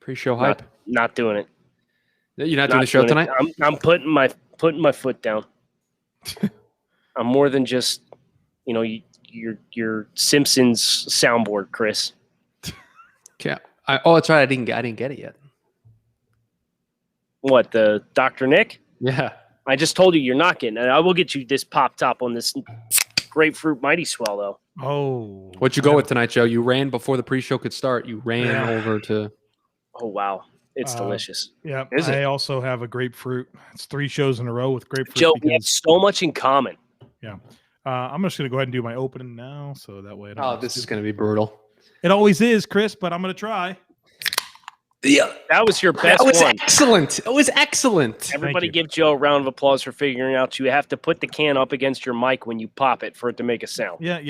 Pre-show hype. Not doing it. You're not doing the show tonight? I'm putting my foot down. I'm more than just, your Simpsons soundboard, Chris. Yeah. That's right. I didn't get it yet. What, the Dr. Nick? Yeah. I just told you you're not getting it. I will get you this pop top on this grapefruit Mighty Swell, though. Oh. What'd you go with tonight, Joe? You ran before the pre-show could start. You ran over to... Oh, wow. It's delicious. Yeah. I also have a grapefruit. It's 3 shows in a row with grapefruit. Joe, we have so much in common. Yeah. I'm just going to go ahead and do my opening now, so that way I don't this is going to be brutal. It always is, Chris, but I'm going to try. Yeah, that was your best one. Excellent. It was excellent. Everybody give Joe a round of applause for figuring out you have to put the can up against your mic when you pop it for it to make a sound. Yeah,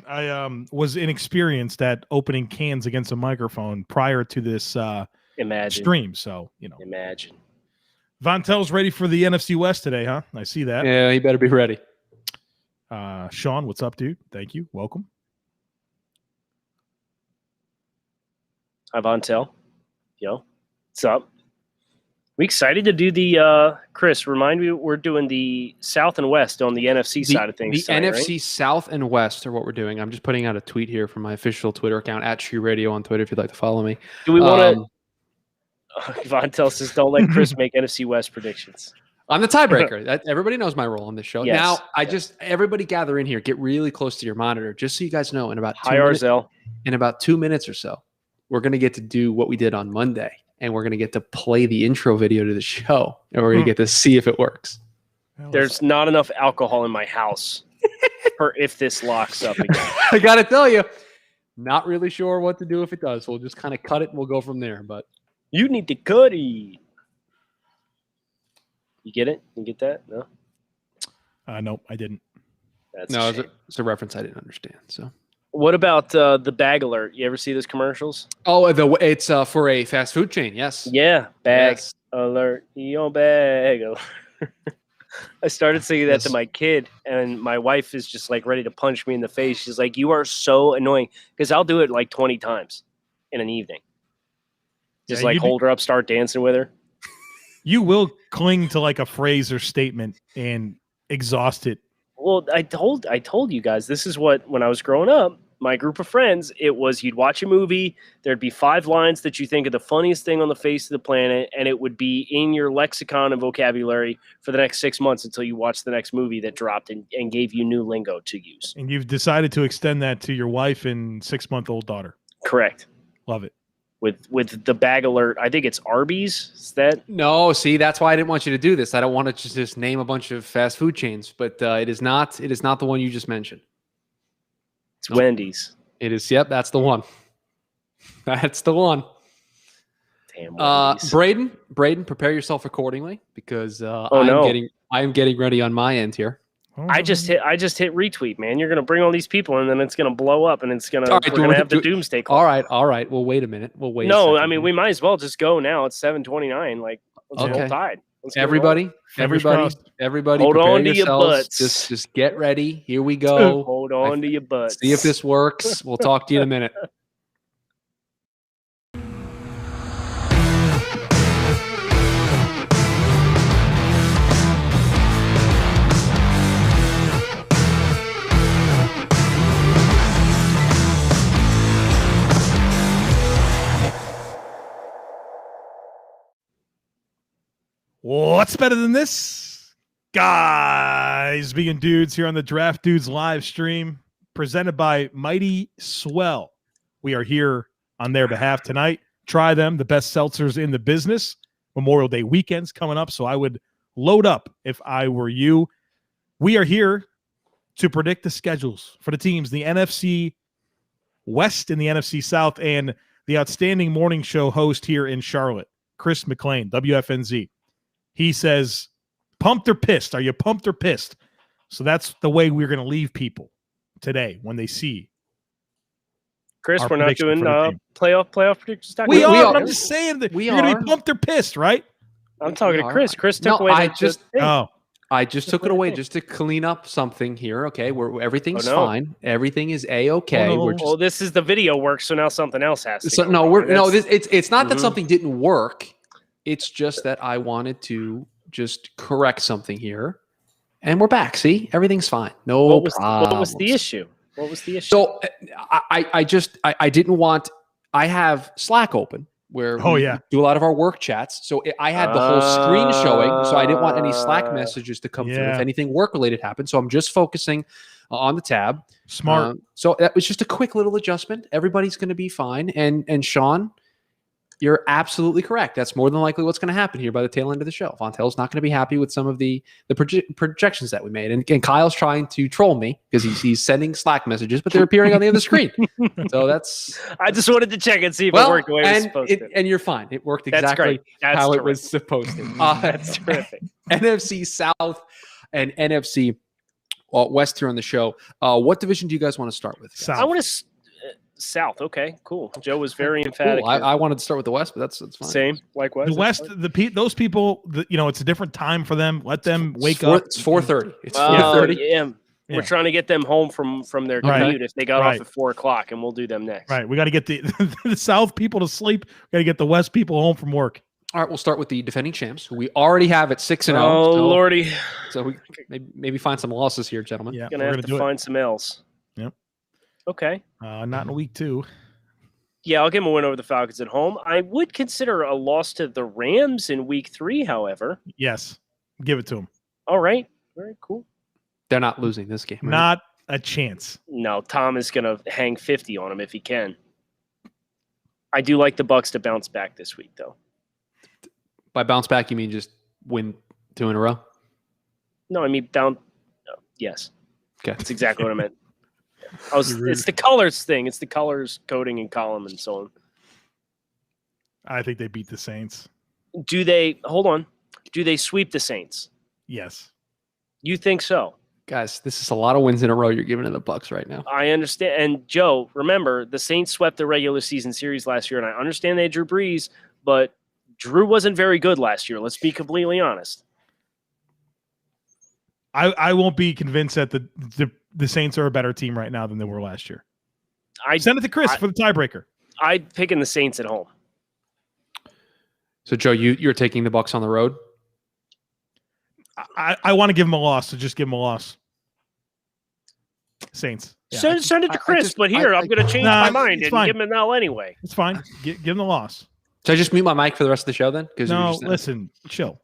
I was inexperienced at opening cans against a microphone prior to this stream, so, Imagine. Vontel's ready for the NFC West today, huh? I see that. Yeah, he better be ready. Sean, what's up, dude? Thank you. Welcome. Hi, Vontel. Yo, what's up? We excited to do the Chris, remind me, we're doing the South and West on the NFC side of things. The NFC South and West are what we're doing. I'm just putting out a tweet here from my official Twitter account, @ShoeRadio on Twitter, if you'd like to follow me. Do we want to... Vontel says, don't let Chris make NFC West predictions. I'm the tiebreaker. Everybody knows my role on this show. Yes. Now, everybody gather in here. Get really close to your monitor, just so you guys know. In about 2 minutes or so, we're going to get to do what we did on Monday, and we're going to get to play the intro video to the show, and we're going to get to see if it works. There's not enough alcohol in my house for if this locks up again. I got to tell you, not really sure what to do if it does. We'll just kind of cut it, and we'll go from there. But you need to cut it. You get it? You get that? No? Nope, I didn't. It's a reference I didn't understand, so... What about the bag alert? You ever see those commercials? Oh, it's for a fast food chain. Yes. Yeah, bag alert. Your bag alert. I started singing that to my kid, and my wife is just like ready to punch me in the face. She's like, "You are so annoying," because I'll do it like 20 times in an evening. Just hold her up, start dancing with her. You will cling to like a phrase or statement and exhaust it. Well, I told you guys, this is what, when I was growing up, my group of friends, it was you'd watch a movie, there'd be 5 lines that you think are the funniest thing on the face of the planet, and it would be in your lexicon and vocabulary for the next 6 months until you watch the next movie that dropped and gave you new lingo to use. And you've decided to extend that to your wife and 6-month-old daughter. Correct. Love it. With the bag alert, I think it's Arby's. Is that? No, see, that's why I didn't want you to do this. I don't want to just name a bunch of fast food chains, but it is not the one you just mentioned. It's Wendy's. It is. Yep, that's the one. That's the one. Damn Wendy's. Braden, prepare yourself accordingly because I am getting ready on my end here. I just hit retweet, man. You're gonna bring all these people, and then it's gonna blow up, and we're gonna have the doomsday call. All right. Well, wait a minute. We'll wait. No, I mean we might as well just go now. It's 7:29. Like, let's roll Tide. Everybody, hold on to your butts. Just get ready. Here we go. Hold on to your butts. See if this works. We'll talk to you in a minute. What's better than this? Guys being dudes here on the Draft Dudes live stream presented by Mighty Swell. We are here on their behalf tonight. Try them, the best seltzers in the business. Memorial Day weekend's coming up, so I would load up if I were you. We are here to predict the schedules for the teams, the NFC West and the NFC South, and the outstanding morning show host here in Charlotte, Chris McLean, WFNZ. He says, pumped or pissed? Are you pumped or pissed? So that's the way we're going to leave people today when they see. Chris, we're not doing playoff predictions. We are. I'm just saying that you're going to be pumped or pissed, right? I'm talking to Chris. Chris took away. I just took it away just to clean up something here. Okay, everything's fine. Everything is a-okay. Oh, no. This is the video work, so now something else has to. It's not that something didn't work. It's just that I wanted to just correct something here, and we're back. See, everything's fine. No problem. What was the issue? So I didn't want. I have Slack open where we do a lot of our work chats. So I had the whole screen showing, so I didn't want any Slack messages to come through if anything work-related happened. So I'm just focusing on the tab. Smart. So that was just a quick little adjustment. Everybody's going to be fine. And Sean, you're absolutely correct. That's more than likely what's going to happen here by the tail end of the show. Vontel's not going to be happy with some of the projections that we made. And Kyle's trying to troll me because he's sending Slack messages, but they're appearing on the other screen. So that's... I just wanted to check and see if it worked the way it was supposed to. And you're fine. It worked exactly how it was supposed to. That's terrific. NFC South and NFC West here on the show. What division do you guys want to start with? South. I want to... South. Okay, cool. Joe was very emphatic. Cool. I wanted to start with the West, but that's fine. Same, likewise. The West, those people, it's a different time for them. Let them wake up. It's 4:30. It's 4:30. Yeah. We're trying to get them home from their commute if they got off at 4 o'clock, and we'll do them next. Right. We got to get the South people to sleep. We got to get the West people home from work. All right, we'll start with the defending champs, who we already have at 6-0. Oh, Lordy. So we maybe find some losses here, gentlemen. Yeah, we're gonna have to find some L's. Yep. Okay. Not in week 2. Yeah, I'll give them a win over the Falcons at home. I would consider a loss to the Rams in week 3, however. Yes. Give it to them. All right. Very cool. They're not losing this game. Right? Not a chance. No, Tom is going to hang 50 on him if he can. I do like the Bucs to bounce back this week, though. By bounce back, you mean just win 2 in a row? No, I mean yes. Okay. That's exactly what I meant. It's the colors thing. It's the colors coding and column and so on. I think they beat the Saints. Hold on. Do they sweep the Saints? Yes. You think so? Guys, this is a lot of wins in a row you're giving to the Bucs right now. I understand. And Joe, remember, the Saints swept the regular season series last year, and I understand they had Drew Brees, but Drew wasn't very good last year. Let's be completely honest. I won't be convinced that the Saints are a better team right now than they were last year. Send it to Chris for the tiebreaker. I'd pick in the Saints at home. So, Joe, you're taking the Bucs on the road? I want to give them a loss, so just give them a loss. Saints. Yeah. Send it to Chris, but I'm going to change my mind and give him an L anyway. It's fine. Give them the loss. Should I just mute my mic for the rest of the show then? No, listen, chill.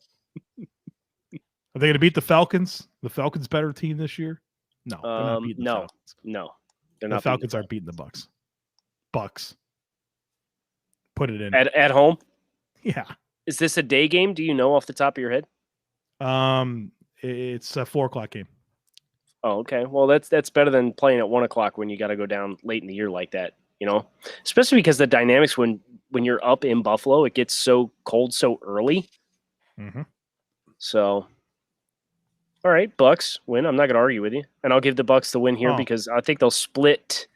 Are they going to beat the Falcons? The Falcons better team this year? No, they're not beating the Falcons. No, they're not. The Falcons aren't beating the Bucs. Bucs. Put it in at home. Yeah. Is this a day game? Do you know off the top of your head? It's a 4:00 game. Oh, okay. Well, that's better than playing at 1 o'clock when you got to go down late in the year like that. Especially because the dynamics when you're up in Buffalo, it gets so cold so early. Mm-hmm. So. All right, Bucs win. I'm not going to argue with you. And I'll give the Bucs the win here because I think they'll split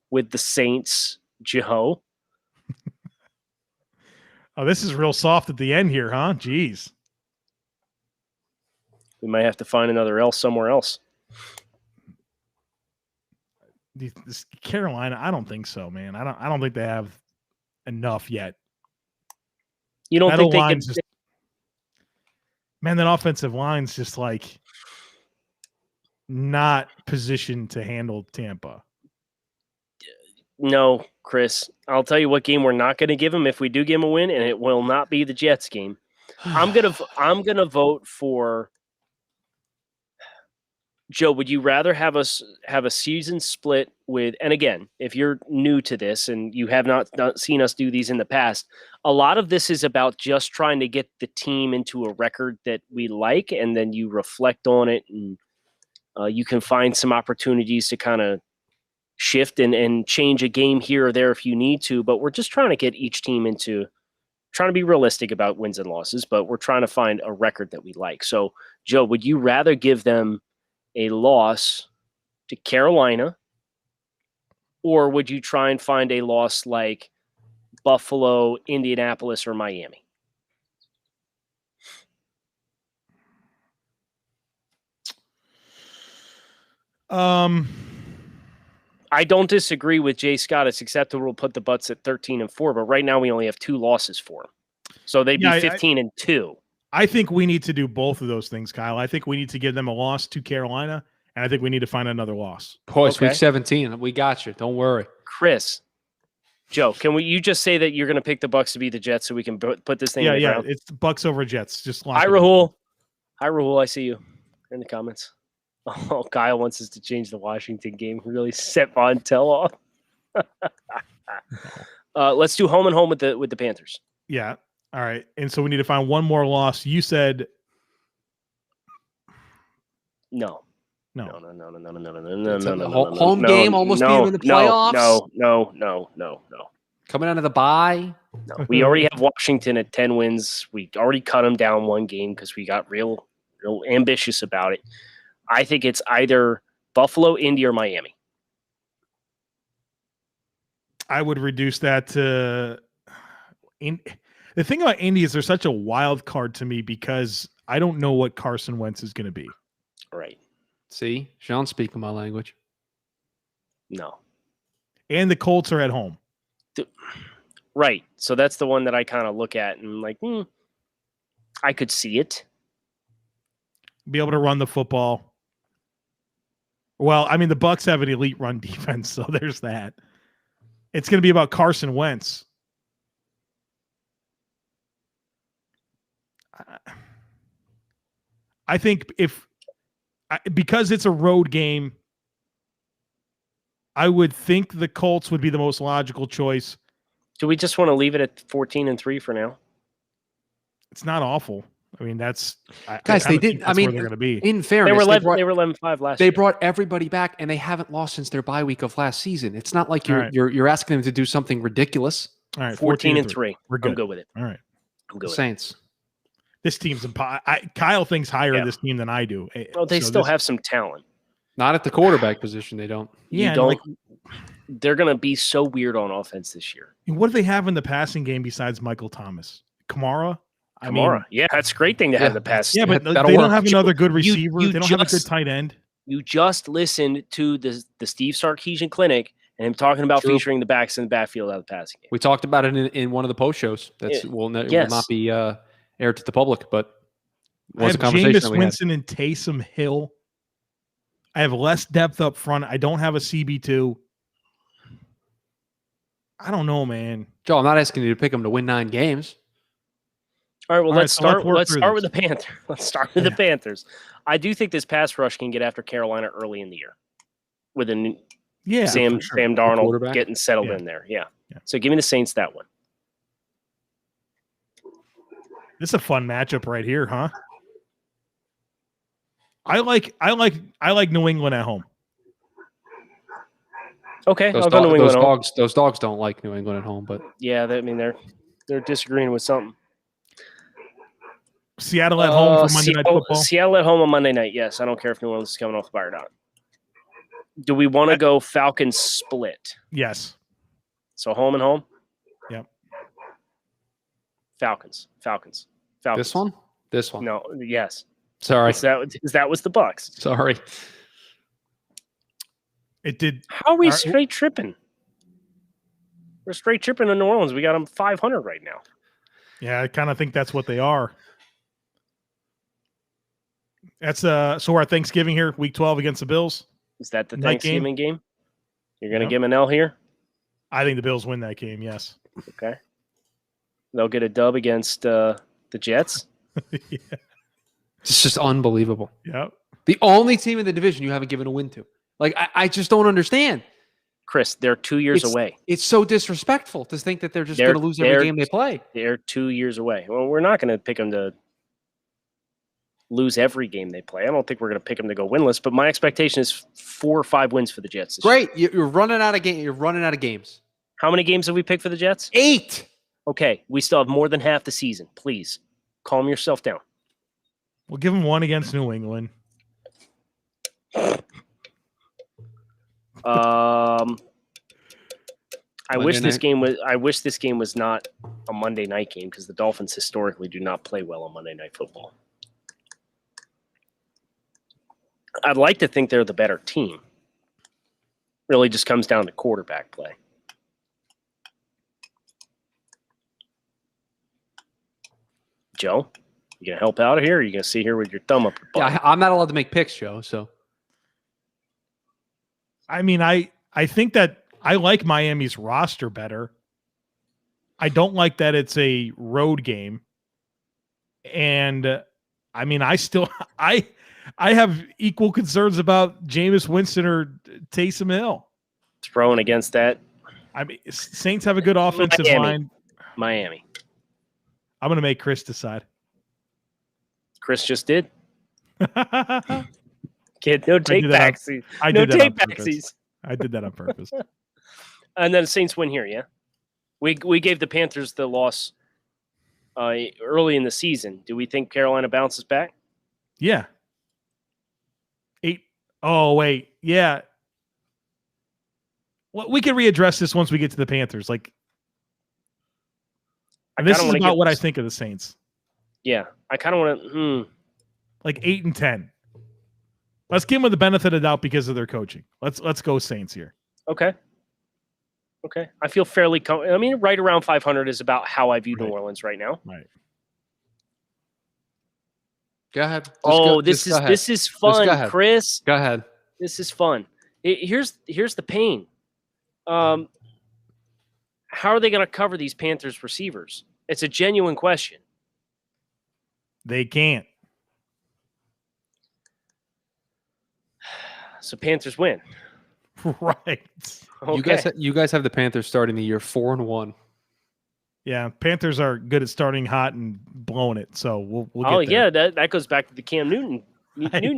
with the Saints, Joe. This is real soft at the end here, huh? Jeez. We might have to find another L somewhere else. This Carolina, I don't think so, man. I don't think they have enough yet. You don't think they can... Man, that offensive line's just like not positioned to handle Tampa. No, Chris. I'll tell you what game we're not going to give them if we do give them a win, and it will not be the Jets game. I'm gonna vote for Joe. Would you rather have us have a season split with? And again, if you're new to this and you have not seen us do these in the past, a lot of this is about just trying to get the team into a record that we like, and then you reflect on it, and you can find some opportunities to kind of shift and change a game here or there if you need to. But we're just trying to get each team into trying to be realistic about wins and losses, but we're trying to find a record that we like. So, Joe, would you rather give them a loss to Carolina, or would you try and find a loss like Buffalo, Indianapolis, or Miami? I don't disagree with Jay Scott. It's acceptable to put the Butts at 13-4, but right now we only have 2 losses for them. So they'd be 15-2. I think we need to do both of those things, Kyle. I think we need to give them a loss to Carolina, and I think we need to find another loss. Boys, Week 17. We got you. Don't worry. Chris, Joe, you just say that you're going to pick the Bucks to beat the Jets so we can put this thing in the ground? It's Bucks over Jets. Just Hi, Rahul. Hi, Rahul. I see you in the comments. Oh, Kyle wants us to change the Washington game. Really set Montel off. Let's do home and home with the Panthers. Yeah. All right. And so we need to find one more loss. You said no. Home game almost being in the playoffs. No. Coming out of the bye. No, we already have Washington at 10 wins. We already cut them down one game because we got real ambitious about it. I think it's either Buffalo, Indy, or Miami. I would reduce that to the thing about Indy is they're such a wild card to me because I don't know what Carson Wentz is going to be. Right. See, Sean's speaking my language. No. And the Colts are at home. Right. So that's the one that I kind of look at and like, I could see it. Be able to run the football. Well, I mean, the Bucs have an elite run defense, so there's that. It's going to be about Carson Wentz. I think because it's a road game, I would think the Colts would be the most logical choice. Do we just want to leave it at 14-3 for now? It's not awful. I mean, guys, they didn't. I mean, they're going to be. In fairness, they were 11-5 last year. They brought everybody back, and they haven't lost since their bye week of last season. It's not like you're asking them to do something ridiculous. All right, 14-3. We're good. I'm good with it. All right, I'm good. Saints. This team's Kyle thinks higher of this team than I do. Well, they still have some talent. Not at the quarterback position. They don't. Yeah, they're going to be so weird on offense this year. What do they have in the passing game besides Michael Thomas? Kamara? Yeah, that's a great thing to have the pass. Yeah, but they don't have another good receiver. They don't have a good tight end. You just listened to the Steve Sarkisian clinic and him talking about featuring the backs in the backfield out of the passing game. We talked about it in one of the post shows. It will not be aired to the public, but I have Jameis Winston and Taysom Hill. I have less depth up front. I don't have a CB2. I don't know, man. Joe, I'm not asking you to pick them to win 9 games. All right, well, let's start with the Panthers. Let's start with the Panthers. I do think this pass rush can get after Carolina early in the year with Sam Darnold getting settled in there. Yeah. So give me the Saints that one. This is a fun matchup right here, huh? I like New England at home. Okay, I'll go New England at home. Those dogs don't like New England at home, but yeah, they're disagreeing with something. Seattle at home for Monday Night Football. Seattle at home on Monday night. Yes, I don't care if New Orleans is coming off the bye or not. Do we want to go Falcons split? Yes. So home and home. Yep. Falcons. This one. No. Yes. Sorry. That was the Bucs. Sorry. It did. How are we straight tripping? We're straight tripping in New Orleans. We got them 500 right now. Yeah, I kind of think that's what they are. That's so our Thanksgiving here, week 12 against the Bills. Is that the Thanksgiving game? You're going to give them an L here? I think the Bills win that game, yes. Okay. They'll get a dub against the Jets? Yeah. It's just unbelievable. Yep. The only team in the division you haven't given a win to. Like, I just don't understand. Chris, they're 2 years away. It's so disrespectful to think that they're just going to lose every game they play. They're 2 years away. Well, we're not going to pick them to lose every game they play. I don't think we're going to pick them to go winless, but my expectation is 4 or 5 wins for the Jets. Great. You're running out of games. You're running out of games. How many games have we picked for the Jets? 8. Okay. We still have more than half the season. Please calm yourself down. We'll give them 1 against New England. I wish this game was not a Monday night game because the Dolphins historically do not play well on Monday Night Football. I'd like to think they're the better team. Really just comes down to quarterback play. Joe, you going to help out here, or are you going to sit here with your thumb up your butt? Yeah, I'm not allowed to make picks, Joe, so. I mean, I think that I like Miami's roster better. I don't like that it's a road game. And I mean, I have equal concerns about Jameis Winston or Taysom Hill. Throwing against that. I mean, Saints have a good offensive line. Miami. I'm going to make Chris decide. Chris just did. Kid, no take backsies. No take backsies. I did that on purpose. And then Saints win here, yeah? We gave the Panthers the loss early in the season. Do we think Carolina bounces back? Yeah. 8. Oh, wait. Yeah. Well, we can readdress this once we get to the Panthers. Like, this is about what I think of the Saints. Yeah. I kind of want to... Like 8 and 10. Let's give them the benefit of the doubt because of their coaching. Let's go Saints here. Okay. I feel fairly... I mean, right around 500 is about how I view New Orleans right now. Right. Go ahead. This is fun, Chris. Go ahead. This is fun. Here's the pain. How are they going to cover these Panthers receivers? It's a genuine question. They can't. So Panthers win. Right. Okay. You guys have the Panthers starting the year 4-1. Yeah, Panthers are good at starting hot and blowing it. So we'll get there. That goes back to the Cam Newton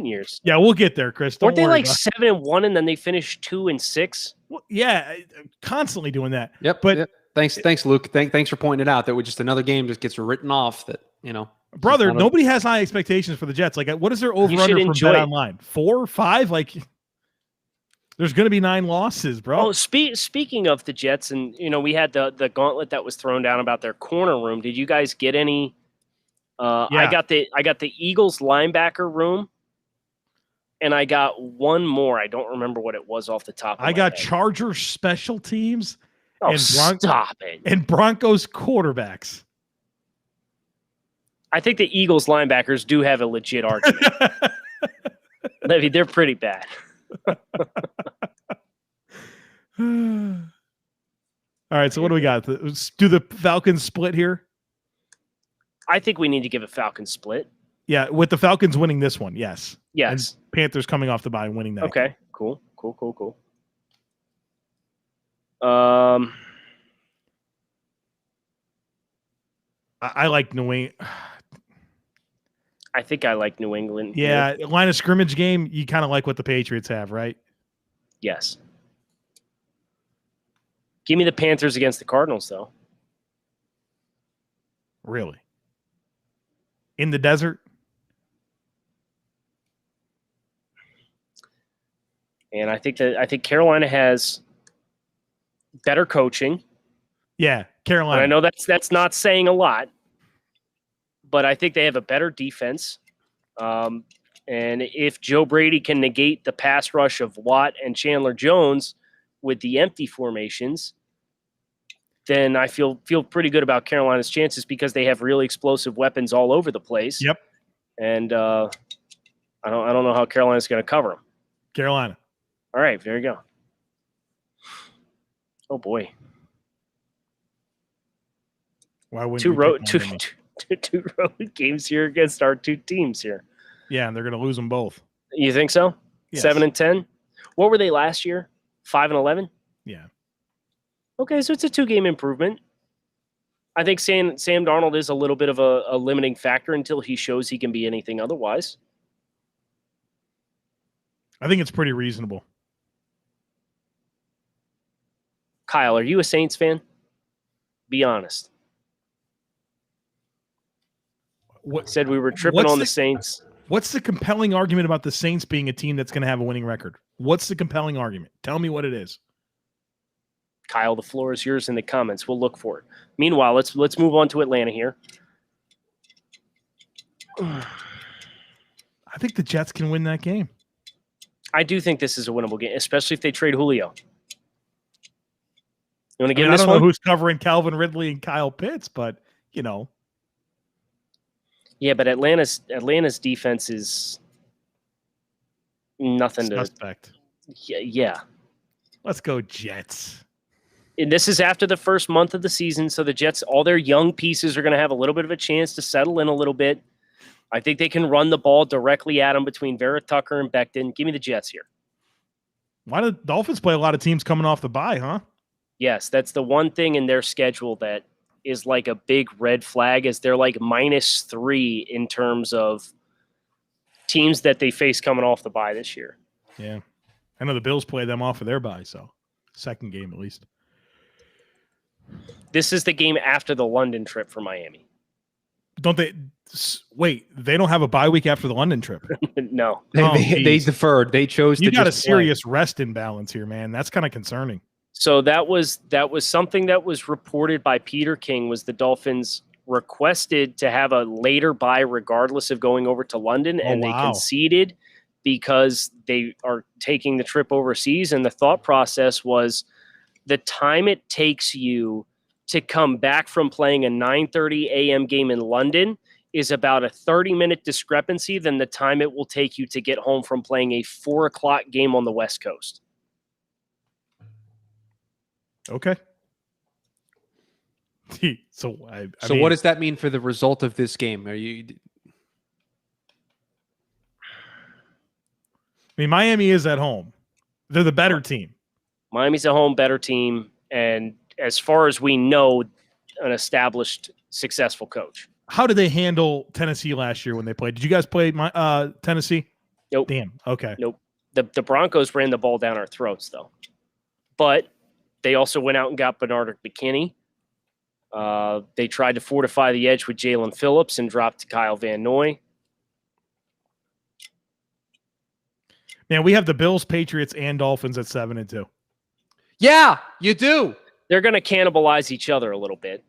years. Yeah, we'll get there, Chris. Weren't they like 7-1 and then they finished 2-6? Well, yeah, constantly doing that. Yep. But thanks, Luke. Thanks for pointing it out. That just another game just gets written off. That brother. Nobody has high expectations for the Jets. Like, what is their over under from Bet Online? 4 or 5? Like, there's going to be 9 losses, bro. Oh, speaking of the Jets, and we had the gauntlet that was thrown down about their corner room. Did you guys get any? Yeah. I got the Eagles linebacker room, and I got one more. I don't remember what it was off the top of my head. Chargers special teams. Oh, and stop it! And Broncos quarterbacks. I think the Eagles linebackers do have a legit argument. Levy, they're pretty bad. All right, so what do we got? Do the Falcons split here? I think we need to give a Falcons split. Yeah, with the Falcons winning this one, yes. Yes. And Panthers coming off the bye and winning that. Okay, game. Cool. I like New England. I think I like New England. Yeah, line of scrimmage game, you kind of like what the Patriots have, right? Yes. Give me the Panthers against the Cardinals, though. Really? In the desert? And I think Carolina has better coaching. Yeah, Carolina. And I know that's not saying a lot, but I think they have a better defense. And if Joe Brady can negate the pass rush of Watt and Chandler Jones with the empty formations, then I feel pretty good about Carolina's chances because they have really explosive weapons all over the place. Yep. And I don't know how Carolina's going to cover them. Carolina. All right, there you go. Oh boy. Why wouldn't two road games here against our two teams here? Yeah, and they're going to lose them both. You think so? Yes. 7-10. What were they last year? 5-11. Yeah. Okay, so it's a 2-game improvement. I think Sam Darnold is a little bit of a limiting factor until he shows he can be anything otherwise. I think it's pretty reasonable. Kyle, are you a Saints fan? Be honest. Said we were tripping on the Saints. What's the compelling argument about the Saints being a team that's going to have a winning record? What's the compelling argument? Tell me what it is. Kyle, the floor is yours in the comments. We'll look for it. Meanwhile, let's move on to Atlanta here. I think the Jets can win that game. I do think this is a winnable game, especially if they trade Julio. You want to give this I don't one? know who's covering Calvin Ridley and Kyle Pitts, but Yeah, but Atlanta's defense is nothing suspect. Yeah. Let's go Jets. And this is after the first month of the season, so the Jets, all their young pieces are going to have a little bit of a chance to settle in a little bit. I think they can run the ball directly at them between Vera Tucker and Becton. Give me the Jets here. Why do the Dolphins play a lot of teams coming off the bye, huh? Yes, that's the one thing in their schedule that is like a big red flag, is they're like -3 in terms of teams that they face coming off the bye this year. Yeah. I know the Bills play them off of their bye, so second game at least. This is the game after the London trip for Miami. Don't they? Wait, they don't have a bye week after the London trip. No. They deferred. They chose to. You got a serious rest imbalance here, man. That's kind of concerning. So that was something that was reported by Peter King, was the Dolphins requested to have a later bye regardless of going over to London, and they conceded because they are taking the trip overseas. And the thought process was the time it takes you to come back from playing a 9:30 a.m. game in London is about a 30-minute discrepancy than the time it will take you to get home from playing a 4 o'clock game on the West Coast. Okay. So what does that mean for the result of this game? Miami is at home. They're the better team. Miami's a home better team, and as far as we know, an established, successful coach. How did they handle Tennessee last year when they played? Did you guys play Tennessee? Nope. Damn. Okay. Nope. The Broncos ran the ball down our throats, though. But they also went out and got Bernard McKinney. They tried to fortify the edge with Jalen Phillips and dropped Kyle Van Noy. Man, we have the Bills, Patriots, and Dolphins at 7-2. Yeah, you do. They're going to cannibalize each other a little bit.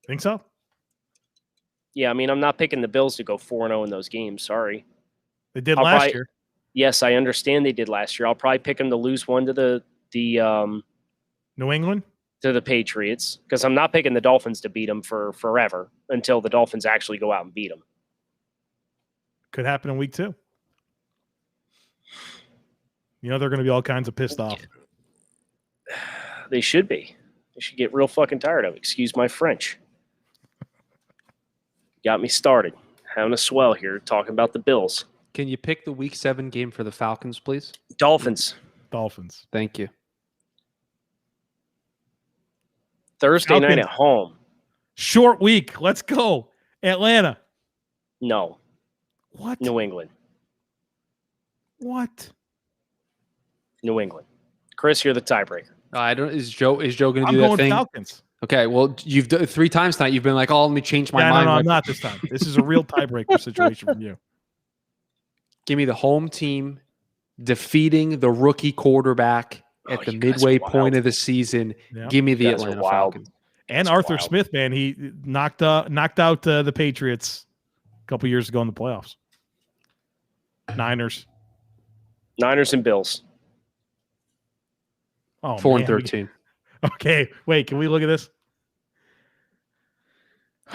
Think so? Yeah, I mean, I'm not picking the Bills to go 4-0 in those games. Sorry. They did last year. Yes, I understand they did last year. I'll probably pick them to lose one to the New England? To the Patriots, because I'm not picking the Dolphins to beat them for forever until the Dolphins actually go out and beat them. Could happen in week 2. They're going to be all kinds of pissed off. They should be. They should get real fucking tired of it. Excuse my French. Got me started. Having a swell here talking about the Bills. Can you pick the week 7 game for the Falcons, please? Dolphins. Thank you. Thursday night at home. Short week. Let's go. Atlanta. No. What? New England. What? New England. Chris, you're the tiebreaker. Is Joe going to do that thing? I'm going Falcons. Okay, well, you've done 3 times tonight. You've been like, let me change my mind. No, I'm not this time. This is a real tiebreaker situation from you. Give me the home team defeating the rookie quarterback at the midway point of the season. Yeah. Give me the Atlanta Falcons. And Arthur Smith, man, he knocked out the Patriots a couple years ago in the playoffs. Niners and Bills. Oh, 4-13. Okay, wait, can we look at this?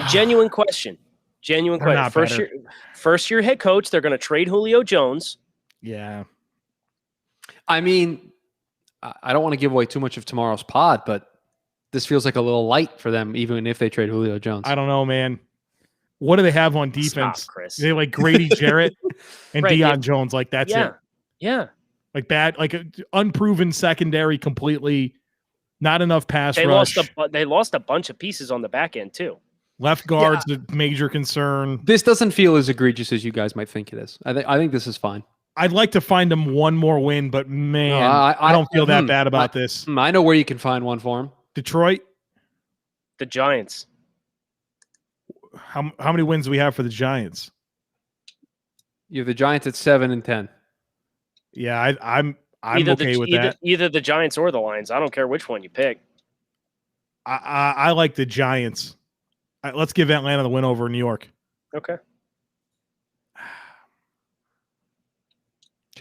Genuine question. First year head coach. They're going to trade Julio Jones. Yeah. I mean, I don't want to give away too much of tomorrow's pod, but this feels like a little light for them, even if they trade Julio Jones. I don't know, man. What do they have on defense? Stop, Chris. They like Grady Jarrett and Deion Jones. Like that's it. Yeah. Like bad, like unproven secondary completely. Not enough pass rush. They lost a bunch of pieces on the back end too. Left guard's a major concern. This doesn't feel as egregious as you guys might think it is. I think this is fine. I'd like to find them one more win, but man, I don't feel that bad about this. I know where you can find one for them. Detroit, the Giants. How many wins do we have for the Giants? You have the Giants at 7-10. Yeah, I'm okay with that. Either the Giants or the Lions. I don't care which one you pick. I like the Giants. Let's give Atlanta the win over New York. Okay.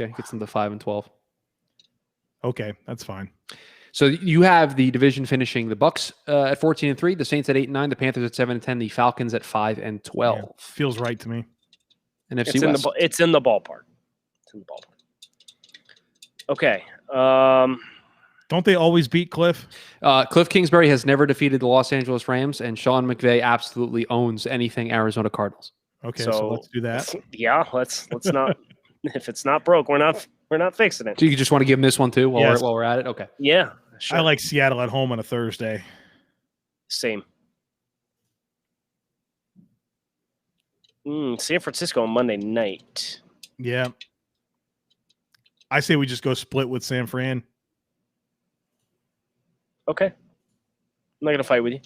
Okay, gets them to 5-12. Okay, that's fine. So you have the division finishing the Bucks at 14-3, the Saints at 8-9, the Panthers at 7-10, the Falcons at 5-12. Yeah, feels right to me. NFC West. It's in the ballpark. It's in the ballpark. Okay. Don't they always beat Cliff? Cliff Kingsbury has never defeated the Los Angeles Rams, and Sean McVay absolutely owns anything Arizona Cardinals. Okay, so let's do that. Yeah, let's not. If it's not broke, we're not fixing it. Do you just want to give him this one too while we're at it? Okay. Yeah, sure. I like Seattle at home on a Thursday. Same. San Francisco on Monday night. Yeah. I say we just go split with San Fran. Okay. I'm not going to fight with you.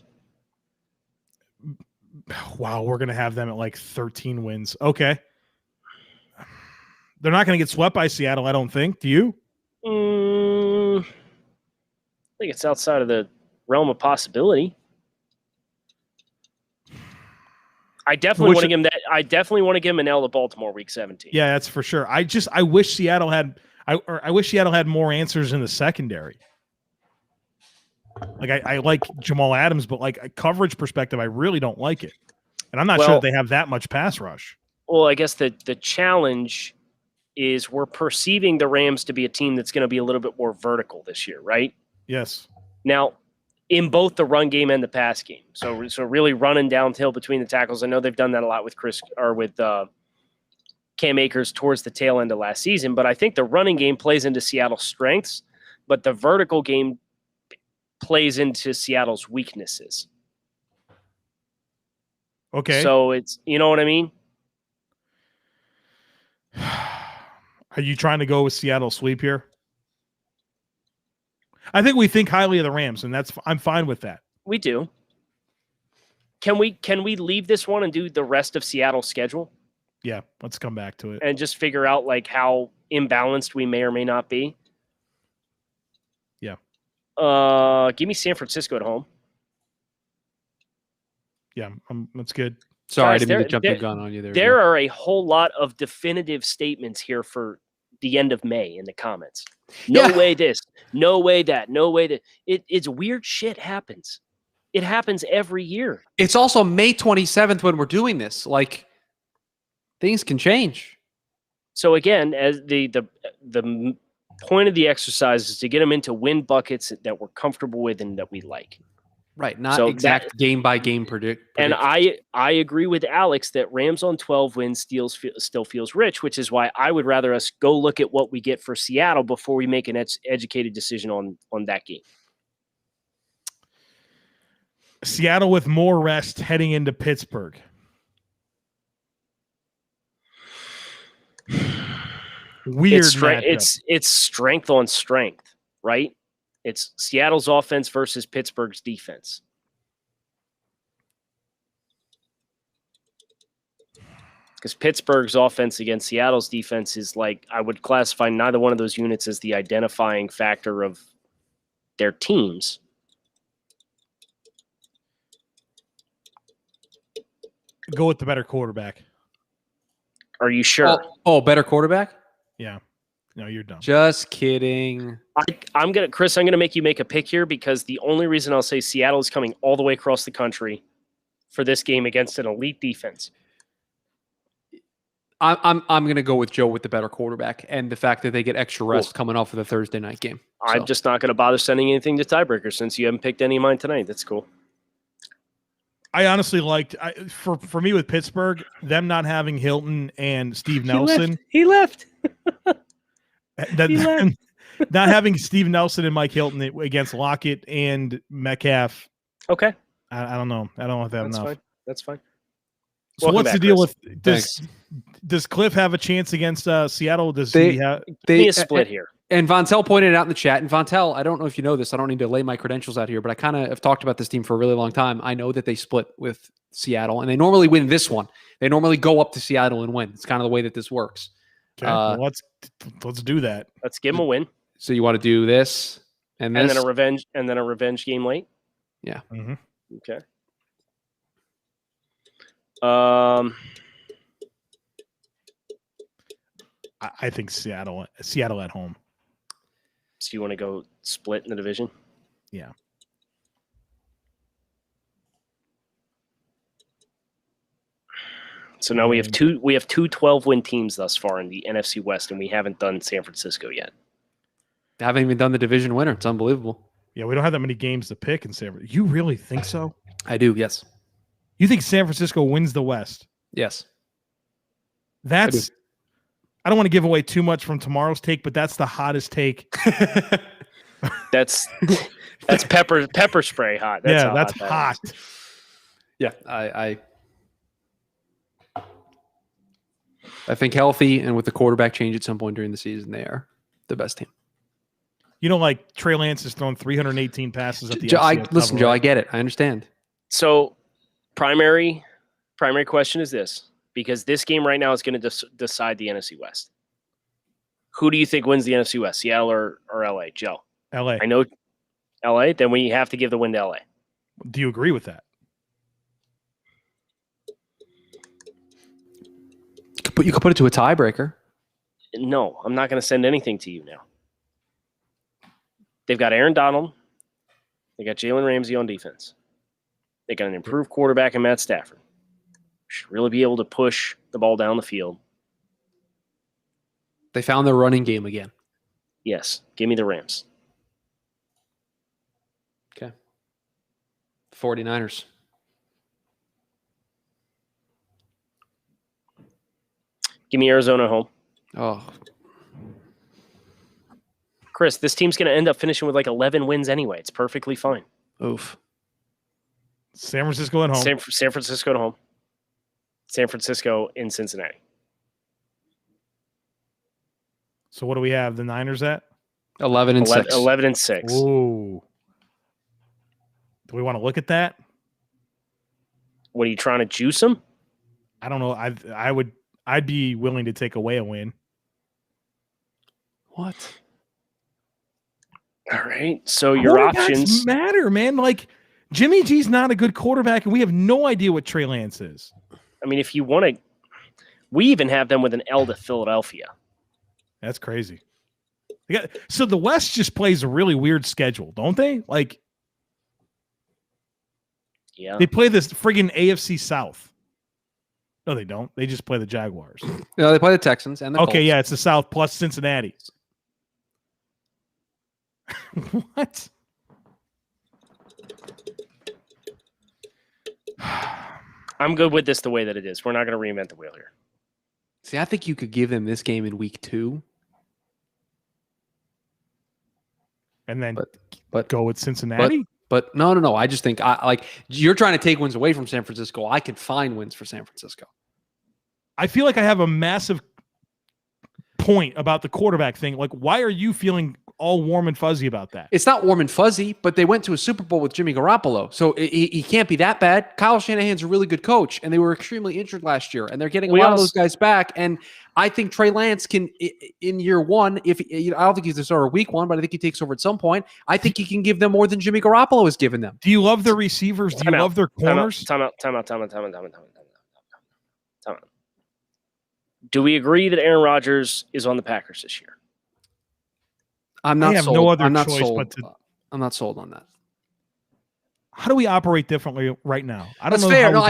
Wow, we're going to have them at like 13 wins. Okay. They're not going to get swept by Seattle, I don't think. Do you? I think it's outside of the realm of possibility. I definitely want to give him that. I definitely want to give him an L to Baltimore week 17. Yeah, that's for sure. I wish Seattle had I wish Seattle had more answers in the secondary. Like I like Jamal Adams, but like a coverage perspective, I really don't like it. And I'm not sure they have that much pass rush. Well, I guess the challenge is we're perceiving the Rams to be a team that's going to be a little bit more vertical this year, right? Yes. Now, in both the run game and the pass game. So really running downhill between the tackles. I know they've done that a lot with Cam Akers towards the tail end of last season, but I think the running game plays into Seattle's strengths, but the vertical game plays into Seattle's weaknesses. Okay. So it's, you know what I mean? Are you trying to go with Seattle sweep here? I think we think highly of the Rams, and I'm fine with that. We do. Can we leave this one and do the rest of Seattle's schedule? Yeah, let's come back to it. And just figure out like how imbalanced we may or may not be. Yeah. Give me San Francisco at home. Yeah, that's good. Sorry, I didn't mean to jump the gun on you there. There are a whole lot of definitive statements here for the end of May in the comments. No way this, no way that, no way that. It's weird shit happens. It happens every year. It's also May 27th when we're doing this. Like, things can change. So again, as the point of the exercise is to get them into win buckets that we're comfortable with and that we like. Right, not exact game-by-game predict. And I agree with Alex that Rams on 12 wins still feels rich, which is why I would rather us go look at what we get for Seattle before we make an educated decision on that game. Seattle with more rest heading into Pittsburgh. Weird. It's strength on strength, right? It's Seattle's offense versus Pittsburgh's defense. Because Pittsburgh's offense against Seattle's defense is like, I would classify neither one of those units as the identifying factor of their teams. Go with the better quarterback. Are you sure? Oh, better quarterback? Yeah. No, you're dumb. Just kidding. I'm gonna make you make a pick here because the only reason I'll say Seattle is coming all the way across the country for this game against an elite defense. I'm gonna go with Joe with the better quarterback and the fact that they get extra rest coming off of the Thursday night game. So. I'm just not gonna bother sending anything to tiebreaker since you haven't picked any of mine tonight. That's cool. I honestly liked for me with Pittsburgh, them not having Hilton and Steve Nelson. He left. Not having Steve Nelson and Mike Hilton against Lockett and Metcalf. Okay. I don't know. I don't know if that's enough. Fine. That's fine. So what's the deal with does Cliff have a chance against Seattle? Does he have a split here? And Vontel pointed it out in the chat. And Vontel, I don't know if you know this. I don't need to lay my credentials out here, but I kind of have talked about this team for a really long time. I know that they split with Seattle, and they normally win this one. They normally go up to Seattle and win. It's kind of the way that this works. Okay, well, let's do that. Let's give them a win. So you want to do this and this, then a revenge game late. Yeah. Mm-hmm. Okay. I think Seattle at home. So you want to go split in the division? Yeah. So now we have two 12-win teams thus far in the NFC West, and we haven't done San Francisco yet. I haven't even done the division winner. It's unbelievable. Yeah, we don't have that many games to pick in San Francisco. You really think so? I do, yes. You think San Francisco wins the West? Yes. I don't want to give away too much from tomorrow's take, but that's the hottest take. That's pepper spray hot. That's hot. Yeah, I think healthy and with the quarterback change at some point during the season, they are the best team. You know, like Trey Lance has thrown 318 passes at the Listen, Joe, I get it. I understand. So primary question is this, because this game right now is going to decide the NFC West. Who do you think wins the NFC West, Seattle or LA? Joe? LA. I know LA. Then we have to give the win to LA. Do you agree with that? But you could put it to a tiebreaker. No, I'm not going to send anything to you now. They've got Aaron Donald. They got Jalen Ramsey on defense. They got an improved quarterback in Matt Stafford. Should really be able to push the ball down the field. They found their running game again. Yes. Give me the Rams. Okay. 49ers. Give me Arizona at home. Oh. Chris, this team's going to end up finishing with like 11 wins anyway. It's perfectly fine. Oof. San Francisco at home. San Francisco at home. San Francisco in Cincinnati. So what do we have the Niners at? 11 and 6. 11 and 6. Ooh. Do we want to look at that? What are you trying to juice them? I don't know. I'd be willing to take away a win. What? All right. So your options matter, man. Like Jimmy G's not a good quarterback, and we have no idea what Trey Lance is. I mean, if you want to, we even have them with an L to Philadelphia. That's crazy. So the West just plays a really weird schedule, don't they? Like, yeah, they play this friggin' AFC South. No, they don't. They just play the Jaguars. No, they play the Texans and the Colts. Yeah, it's the South plus Cincinnati. What? I'm good with this the way that it is. We're not going to reinvent the wheel here. See, I think you could give them this game in week 2. And then go with Cincinnati? But no. I just think you're trying to take wins away from San Francisco. I could find wins for San Francisco. I feel like I have a massive point about the quarterback thing. Like, why are you feeling all warm and fuzzy about that? It's not warm and fuzzy, but they went to a Super Bowl with Jimmy Garoppolo. So he can't be that bad. Kyle Shanahan's a really good coach, and they were extremely injured last year, and they're getting a lot of those guys back. And I think Trey Lance can, in year 1, I don't think he's the starter week 1, but I think he takes over at some point. I think he can give them more than Jimmy Garoppolo has given them. Do you love their receivers? Do you love their corners? Time out. Do we agree that Aaron Rodgers is on the Packers this year? I'm not sold. No other I'm not choice sold. but to. I'm not sold on that. How do we operate differently right now? I don't That's know. Fair. No,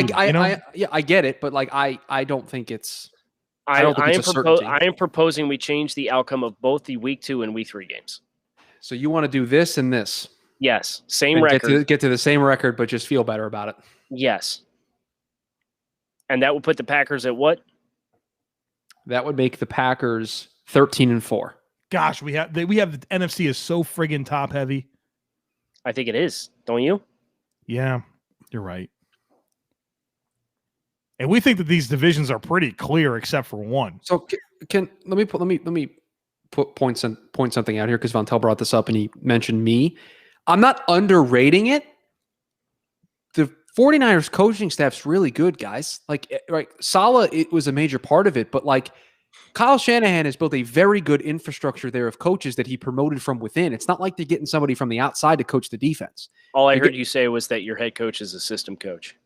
I get it, but like I don't think it's. I am proposing we change the outcome of both the week 2 and week 3 games. So you want to do this and this? Yes, same record. Get to the same record, but just feel better about it. Yes, and that would put the Packers at what? That would make the Packers 13-4. Gosh, we have the NFC is so friggin' top heavy. I think it is. Don't you? Yeah, you're right. And we think that these divisions are pretty clear, except for one. So let me point something out here, because Vontel brought this up and he mentioned me. I'm not underrating it. The 49ers coaching staff's really good, guys. Like, right, Saleh, it was a major part of it, but like Kyle Shanahan has built a very good infrastructure there of coaches that he promoted from within. It's not like they're getting somebody from the outside to coach the defense. All I heard you say was that your head coach is a system coach.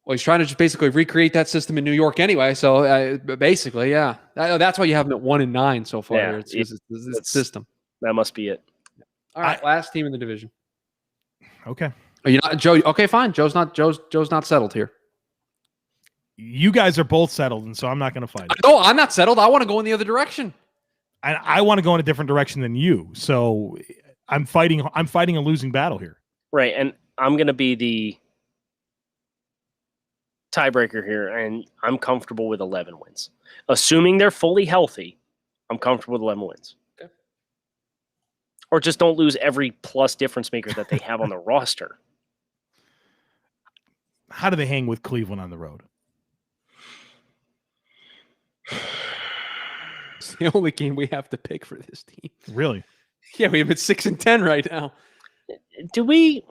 Well, he's trying to just basically recreate that system in New York anyway. So basically, yeah, that's why you have him at 1-9 so far. Yeah, It's the system. That must be it. All right, last team in the division. Okay. Are you not Joe? Okay, fine. Joe's not settled here. You guys are both settled, and so I'm not going to fight it. No, I'm not settled. I want to go in the other direction. I want to go in a different direction than you. So I'm fighting a losing battle here. Right, and I'm going to be the tiebreaker here, and I'm comfortable with 11 wins. Assuming they're fully healthy, I'm comfortable with 11 wins. Okay. Or just don't lose every plus difference maker that they have on the roster. How do they hang with Cleveland on the road? It's the only game we have to pick for this team. Really? Yeah, we have it 6-10 right now. Do we?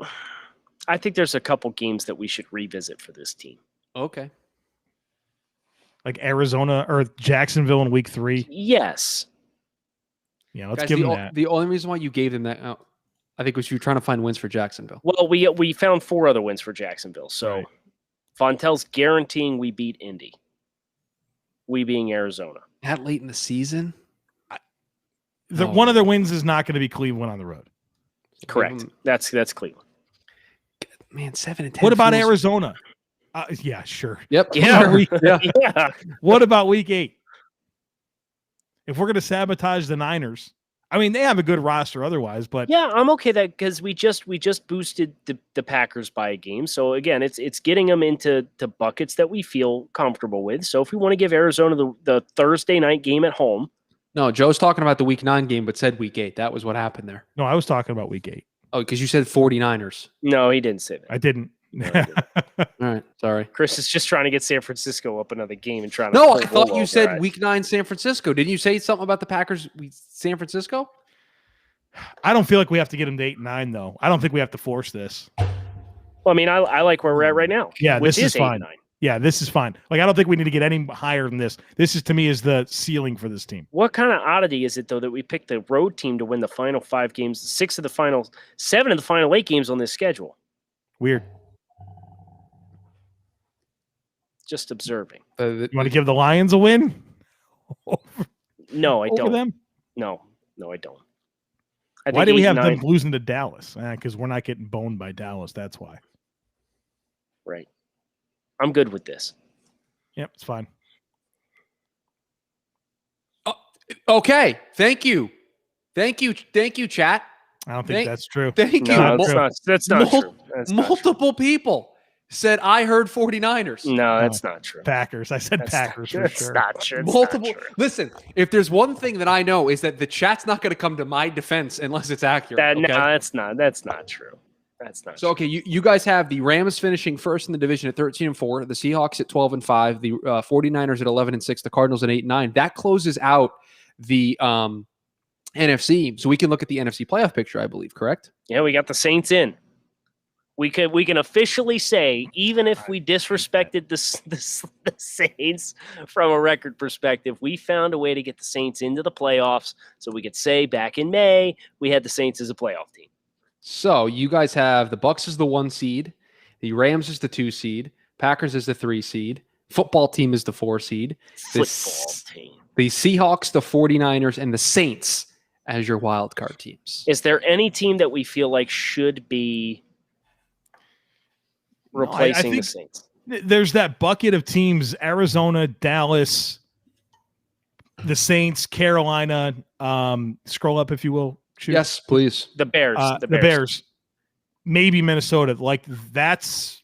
I think there's a couple games that we should revisit for this team. Okay. Like Arizona or Jacksonville in week 3? Yes. Yeah, let's give them that. The only reason why you gave them that, I think, was you were trying to find wins for Jacksonville. Well, we found 4 other wins for Jacksonville. So Right. Fontel's guaranteeing we beat Indy. We being Arizona. That late in the season? One of their wins is not going to be Cleveland on the road. Correct. That's Cleveland. Man, 7-10. What about Arizona? Yeah, sure. Yep. Yeah. Yeah. What about week 8? If we're going to sabotage the Niners, I mean, they have a good roster otherwise, but yeah, I'm okay that because we just boosted the Packers by a game. So again, it's getting them into buckets that we feel comfortable with. So if we want to give Arizona the Thursday night game at home. No, Joe's talking about the week 9 game, but said week 8. That was what happened there. No, I was talking about week 8. Oh, because you said 49ers. No, he didn't say that. I didn't. No, he didn't. All right, sorry. Chris is just trying to get San Francisco up another game and trying to. No, I thought you said week 9 San Francisco. Didn't you say something about the Packers San Francisco? I don't feel like we have to get them to 8-9, though. I don't think we have to force this. Well, I mean, I like where we're at right now. Yeah, this is fine. 8-9. Yeah, this is fine. Like, I don't think we need to get any higher than this. This is, to me, is the ceiling for this team. What kind of oddity is it, though, that we picked the road team to win the final 5 games, 7 of the final 8 games on this schedule? Weird. Just observing. You want to give the Lions a win? No, I don't. Them? No, I don't. Why do we have them losing to Dallas? Because we're not getting boned by Dallas. That's why. Right. I'm good with this. Yep, it's fine. Okay. Thank you, chat. I don't think that's true. Thank you. That's not true. Multiple people said I heard 49ers. No, that's not true. Packers. I said Packers for sure. Not true. Multiple. Listen, if there's one thing that I know is that the chat's not going to come to my defense unless it's accurate. No, that's not true. That's not so true. Okay, you guys have the Rams finishing first in the division at 13-4, the Seahawks at 12-5, the 49ers at 11-6, the Cardinals at 8-9. That closes out the NFC. So we can look at the NFC playoff picture, I believe, correct? Yeah, we got the Saints in. We can officially say, even if we disrespected the Saints from a record perspective, we found a way to get the Saints into the playoffs. So we could say back in May, we had the Saints as a playoff team. So you guys have the Bucs as the 1 seed, the Rams as the 2 seed, Packers as the 3 seed, football team is the 4 seed, the Seahawks, the 49ers, and the Saints as your wild card teams. Is there any team that we feel like should be replacing the Saints? There's that bucket of teams: Arizona, Dallas, the Saints, Carolina. Scroll up, if you will. Shoot. Yes, please. The Bears. The Bears. Maybe Minnesota. Like, that's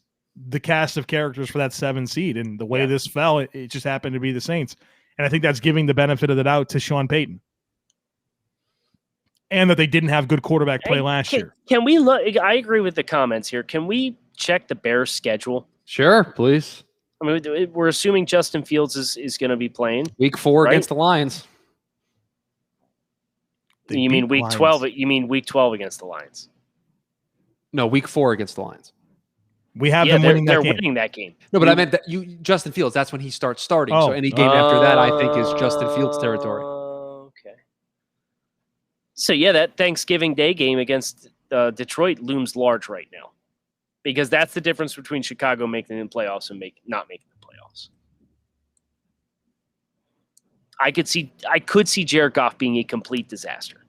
the cast of characters for that 7 seed. And the way this fell, it just happened to be the Saints. And I think that's giving the benefit of the doubt to Sean Payton. And that they didn't have good quarterback play last year. Can we look? I agree with the comments here. Can we check the Bears' schedule? Sure, please. I mean, we're assuming Justin Fields is going to be playing week 4 against the Lions. You mean week 12? You mean week 12 against the Lions? No, week 4 against the Lions. We have them winning that game. They're winning that game. No, but I meant that Justin Fields. That's when he starts starting. So any game after that, I think, is Justin Fields territory. Okay. So that Thanksgiving Day game against Detroit looms large right now. because that's the difference between Chicago making the playoffs and not making the playoffs. I could see Jared Goff being a complete disaster.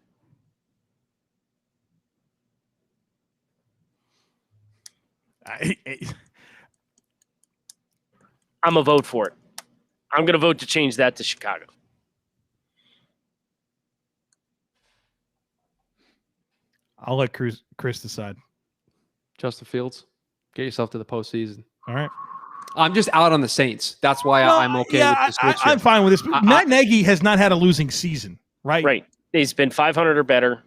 I'm a vote for it. I'm going to vote to change that to Chicago. I'll let Chris decide. Justin Fields, get yourself to the postseason. All right. I'm just out on the Saints. That's why I'm okay with this switch. I'm fine with this. Matt Nagy has not had a losing season, right? Right. He's been 500 or better.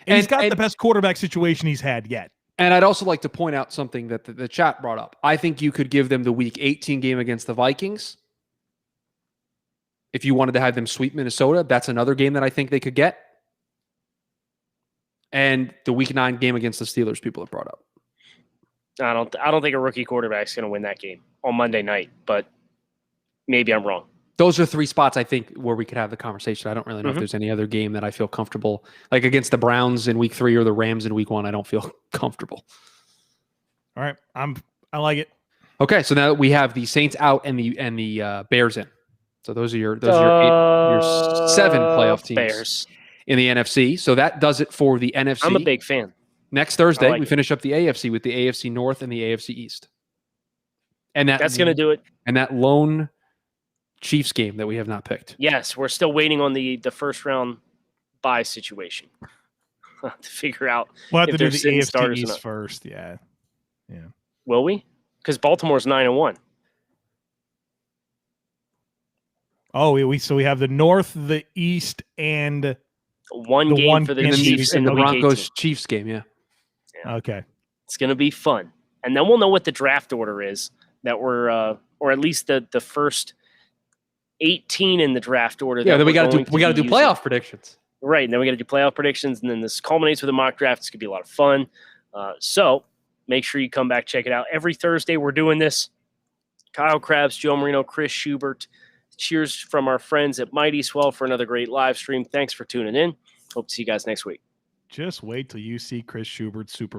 And he's got the best quarterback situation he's had yet. And I'd also like to point out something that the chat brought up. I think you could give them the Week 18 game against the Vikings. If you wanted to have them sweep Minnesota, that's another game that I think they could get. And the Week 9 game against the Steelers, people have brought up. I don't think a rookie quarterback is going to win that game on Monday night, but maybe I'm wrong. Those are 3 spots I think where we could have the conversation. I don't really know if there's any other game that I feel comfortable, like against the Browns in Week 3 or the Rams in Week 1. I don't feel comfortable. All right, I like it. Okay, so now we have the Saints out and the Bears in. So those are your 7 playoff teams Bears in the NFC. So that does it for the NFC. I'm a big fan. Next Thursday, we finish up the AFC with the AFC North and the AFC East. And that's going to do it. And that lone Chiefs game that we have not picked. Yes, we're still waiting on the first round bye situation to figure out. We'll have to do the AFC East first. Yeah. Will we? Because Baltimore's 9-1. Oh, so we have the North, the East, and one game for the Chiefs and the Broncos Chiefs game. Yeah. Okay. It's going to be fun, and then we'll know what the draft order is that we're, or at least the first 18 in the draft order. Yeah. Then we got to do playoff predictions. Right, and then we got to do playoff predictions, and then this culminates with a mock draft. It's going to be a lot of fun. So make sure you come back, check it out. Every Thursday we're doing this. Kyle Krabs, Joe Marino, Chris Schubert. Cheers from our friends at Mighty Swell for another great live stream. Thanks for tuning in. Hope to see you guys next week. Just wait till you see Chris Schubert super